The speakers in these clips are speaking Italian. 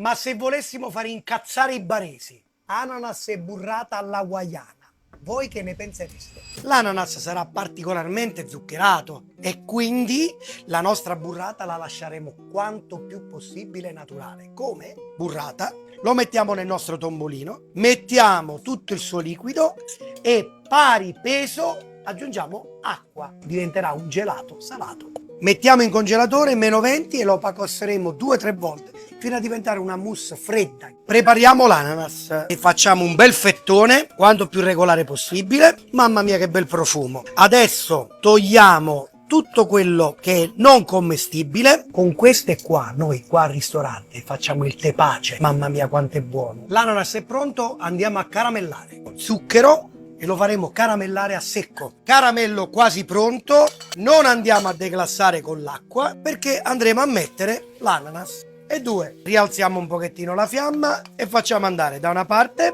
Ma se volessimo fare incazzare i baresi, ananas e burrata alla hawaiana, voi che ne pensereste? L'ananas sarà particolarmente zuccherato e quindi la nostra burrata la lasceremo quanto più possibile naturale. Come? Burrata, lo mettiamo nel nostro tombolino, mettiamo tutto il suo liquido e pari peso aggiungiamo acqua. Diventerà un gelato salato. Mettiamo in congelatore -20 e lo passeremo 2-3 volte fino a diventare una mousse fredda. Prepariamo l'ananas e facciamo un bel fettone quanto più regolare possibile. Mamma mia che bel profumo. Adesso togliamo tutto quello che è non commestibile. Con queste qua, noi qua al ristorante facciamo il tepace. Mamma mia quanto è buono. L'ananas è pronto, andiamo a caramellare. Zucchero e lo faremo caramellare a secco. Caramello quasi pronto, non andiamo a declassare con l'acqua perché andremo a mettere l'ananas. E 2, rialziamo un pochettino la fiamma e facciamo andare da una parte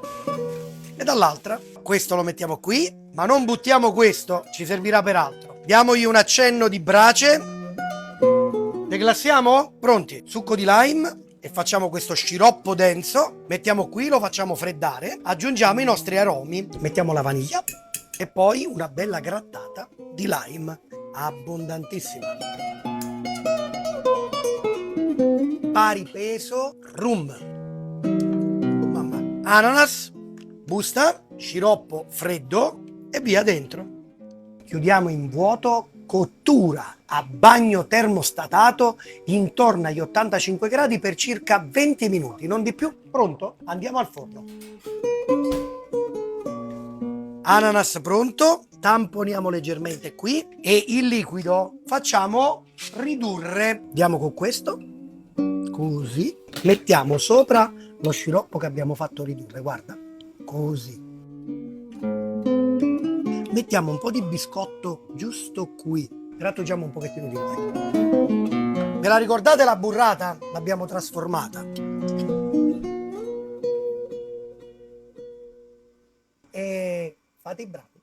e dall'altra. Questo lo mettiamo qui, ma non buttiamo questo, ci servirà per altro. Diamogli un accenno di brace. Declassiamo? Pronti? Succo di lime. E facciamo questo sciroppo denso, mettiamo qui, lo facciamo freddare, aggiungiamo i nostri aromi, mettiamo la vaniglia e poi una bella grattata di lime, abbondantissima. Pari peso, rum, mamma. Ananas, busta, sciroppo freddo e via dentro. Chiudiamo in vuoto, cottura a bagno termostatato intorno agli 85 gradi per circa 20 minuti, non di più. Pronto? Andiamo al forno. Ananas pronto, tamponiamo leggermente qui e il liquido facciamo ridurre. Andiamo con questo, così, mettiamo sopra lo sciroppo che abbiamo fatto ridurre, guarda, così. Mettiamo un po' di biscotto giusto qui, grattugiamo un pochettino di lime. Ve la ricordate la burrata? L'abbiamo trasformata. E fate i bravi.